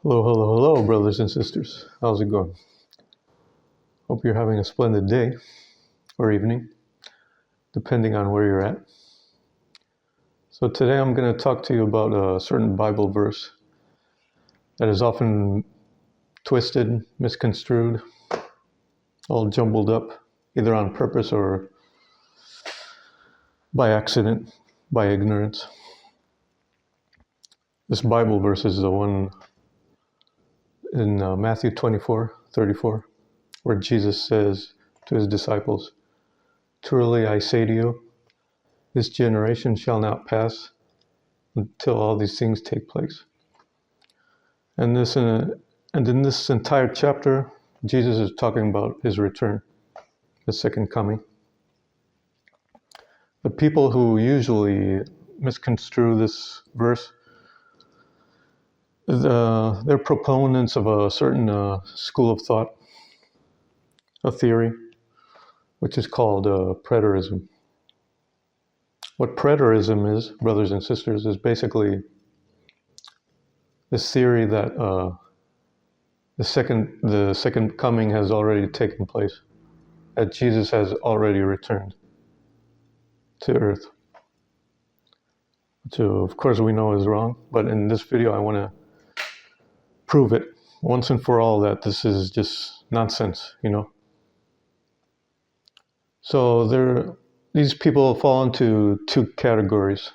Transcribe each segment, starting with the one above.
Hello, brothers and sisters. How's it going? Hope you're having a splendid day or evening, depending on where you're at. So today I'm going to talk to you about a certain Bible verse that is often twisted, misconstrued, all jumbled up, either on purpose or by accident, by ignorance. This Bible verse is the one in Matthew 24:34, where Jesus says to his disciples, "Truly I say to you, this generation shall not pass until all these things take place." And in this entire chapter, Jesus is talking about his return, his second coming. The people who usually misconstrue this verse, they're proponents of a certain school of thought, a theory, which is called Preterism. What Preterism is, brothers and sisters, is basically this theory that the second coming has already taken place, that Jesus has already returned to earth, which of course we know is wrong, but in this video I want to prove it once and for all that this is just nonsense, So these people fall into two categories: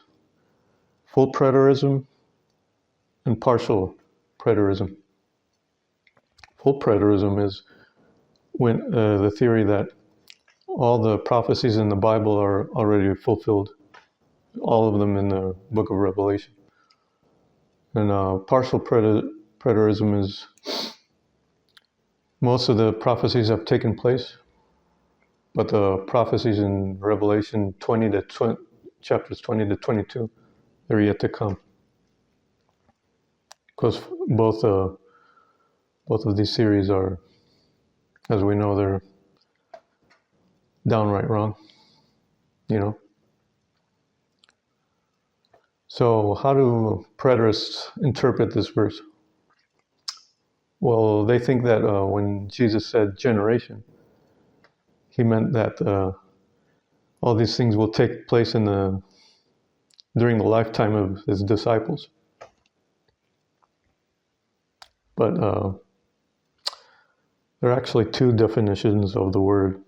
full preterism and partial preterism. Full preterism is when the theory that all the prophecies in the Bible are already fulfilled, all of them in the book of Revelation. And partial preterism is most of the prophecies have taken place, but the prophecies in Revelation chapters 20 to 22, they're yet to come. Because both of these theories are, as we know, they're downright wrong, So how do preterists interpret this verse? Well, they think that when Jesus said generation, he meant that all these things will take place during the lifetime of his disciples. But there are actually two definitions of the word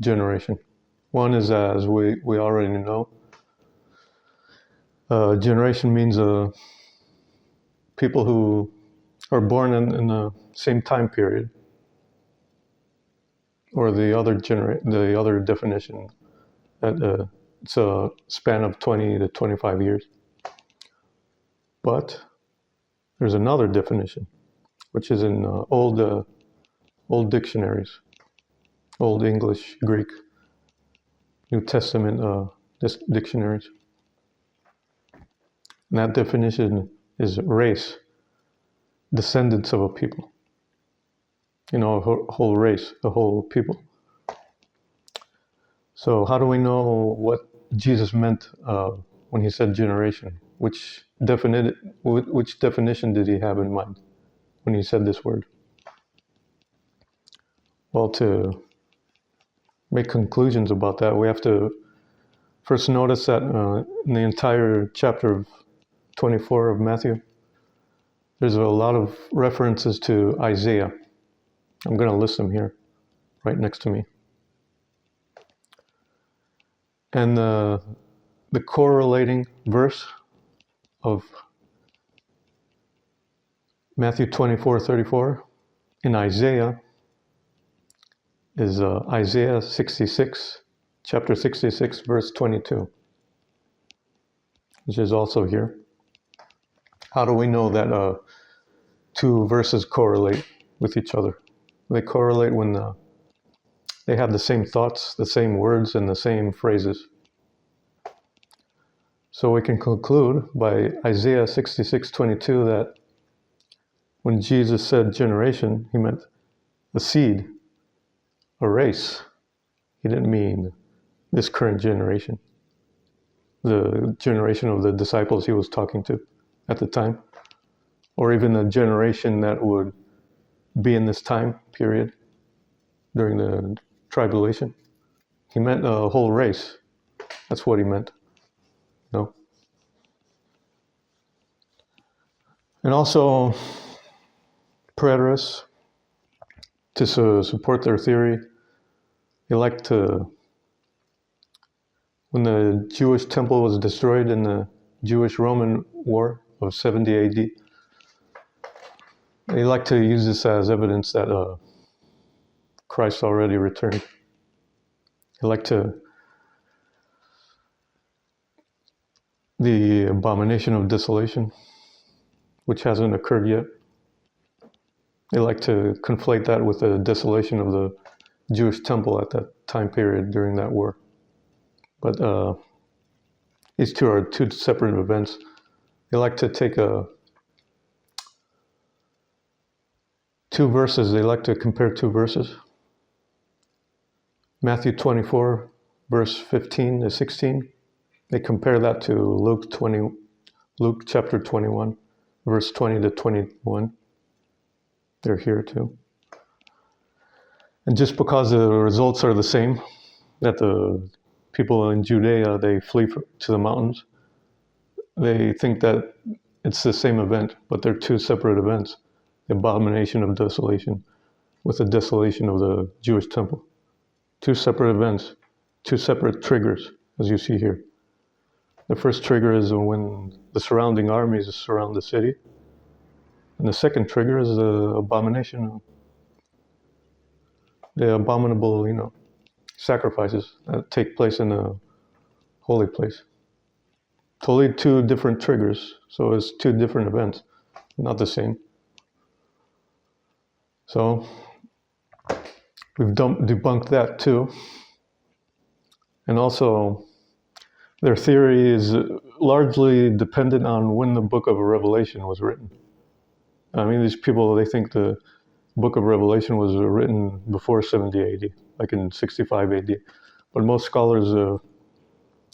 generation. One is, as we already know, generation means people who are born in the same time period, or the other definition that it's a span of 20 to 25 years. But there's another definition, which is in old dictionaries, Old English, Greek, New Testament dictionaries. And that definition is race, descendants of a people. A whole race, a whole people. So how do we know what Jesus meant when he said generation? Which definition did he have in mind when he said this word? Well, to make conclusions about that, we have to first notice that in the entire chapter 24 of Matthew, there's a lot of references to Isaiah. I'm going to list them here, right next to me. And the correlating verse of Matthew 24:34 in Isaiah is Isaiah 66, chapter 66, verse 22, which is also here. How do we know that two verses correlate with each other? They correlate when they have the same thoughts, the same words, and the same phrases. So we can conclude by Isaiah 66:22 that when Jesus said generation, he meant a seed, a race. He didn't mean this current generation. the generation of the disciples he was talking to at the time, or even a generation that would be in this time period during the tribulation. He meant a whole race. That's what he meant. No. And also, preterists, to support their theory, they like to, when the Jewish temple was destroyed in the Jewish-Roman War of 70 AD, they like to use this as evidence that Christ already returned. They like to, the abomination of desolation, which hasn't occurred yet. They like to conflate that with the desolation of the Jewish temple at that time period during that war. But these two are two separate events. They like to take two verses. They like to compare two verses. Matthew 24, verse 15 to 16. They compare that to Luke chapter 21, verse 20 to 21. They're here too. And just because the results are the same, that the people in Judea, they flee to the mountains, they think that it's the same event, but they're two separate events. The abomination of desolation with the desolation of the Jewish temple. Two separate events, two separate triggers, as you see here. The first trigger is when the surrounding armies surround the city. And the second trigger is the abomination, the abominable, sacrifices that take place in the holy place. Totally two different triggers, so it's two different events, not the same. So we've debunked that too. And also, their theory is largely dependent on when the book of Revelation was written. I mean, these people, they think the book of Revelation was written before 70 AD, like in 65 AD. But most scholars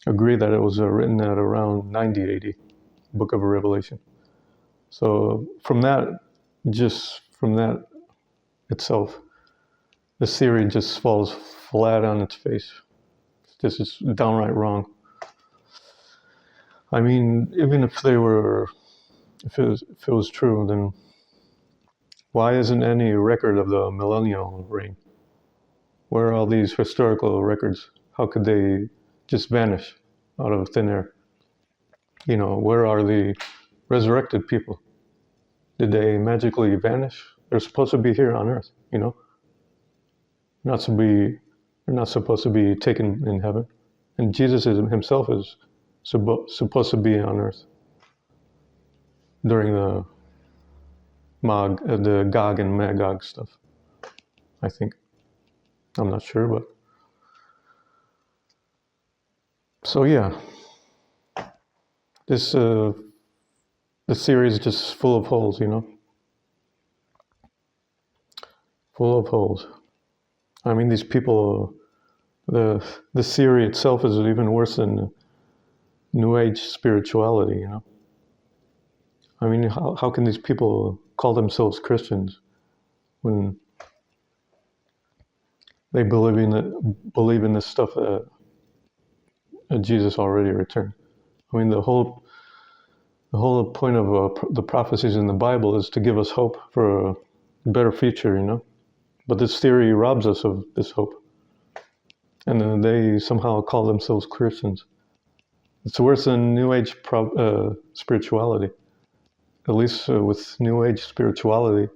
agree that it was written at around 90 AD, book of Revelation. So from that itself, this theory just falls flat on its face. This is downright wrong. I mean, even if it was true, then why isn't any record of the millennial reign? Where are all these historical records? How could they just vanish out of thin air? Where are the resurrected people? Did they magically vanish? They're supposed to be here on earth, They're not supposed to be taken in heaven. And Jesus himself is supposed to be on earth during the Gog and Magog stuff, I think. I'm not sure, but... So yeah, this theory is just full of holes, Full of holes. I mean, these people, the theory itself is even worse than New Age spirituality, I mean, how can these people call themselves Christians when they believe in this stuff that Jesus already returned? I mean, the whole point of the prophecies in the Bible is to give us hope for a better future, But this theory robs us of this hope. And then they somehow call themselves Christians. It's worse than New Age spirituality. At least with New Age spirituality,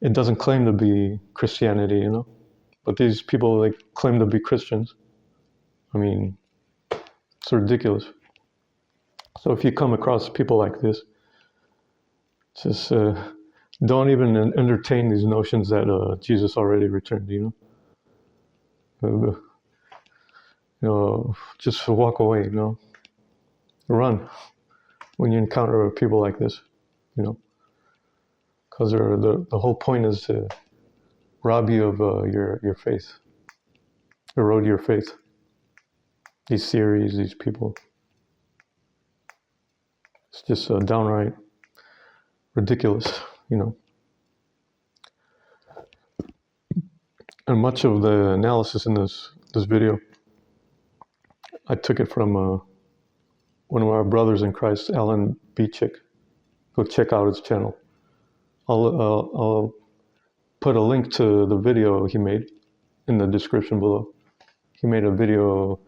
it doesn't claim to be Christianity, But these people, they claim to be Christians. I mean, it's ridiculous. So if you come across people like this, just don't even entertain these notions that Jesus already returned, Just walk away, Run when you encounter people like this, Because the whole point is to rob you of your faith, erode your faith. These theories, these people. It's just downright ridiculous, you know. And much of the analysis in this video, I took it from one of our brothers in Christ, Allen Beechick. Go check out his channel. I'll put a link to the video he made in the description below. He made a video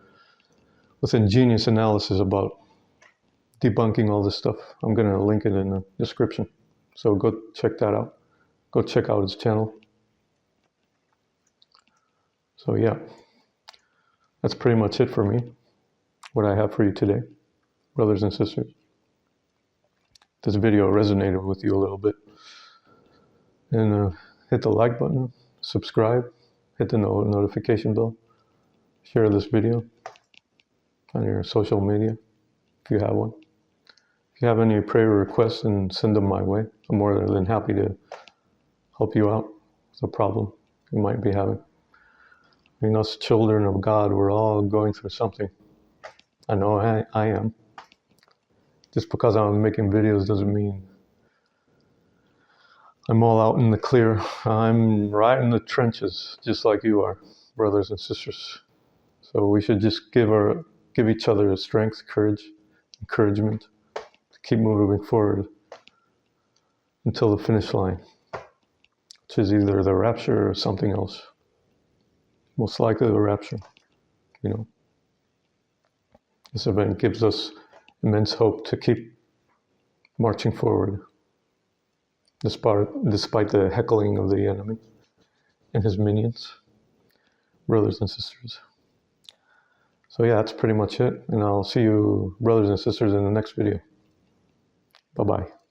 with ingenious analysis about debunking all this stuff. I'm going to link it in the description. So go check that out. Go check out his channel. So yeah, that's pretty much it for me. What I have for you today, brothers and sisters. This video resonated with you a little bit. And hit the like button, subscribe, hit the notification bell, share this video on your social media if you have one. If you have any prayer requests, then send them my way. I'm more than happy to help you out with a problem you might be having. I mean, us children of God, we're all going through something. I know I am. Just because I'm making videos doesn't mean I'm all out in the clear. I'm right in the trenches, just like you are, brothers and sisters. So we should just give each other strength, courage, encouragement to keep moving forward until the finish line, which is either the rapture or something else. Most likely the rapture, you know. This event gives us immense hope to keep marching forward, despite the heckling of the enemy and his minions, brothers and sisters. So yeah, that's pretty much it. And I'll see you, brothers and sisters, in the next video. Bye-bye.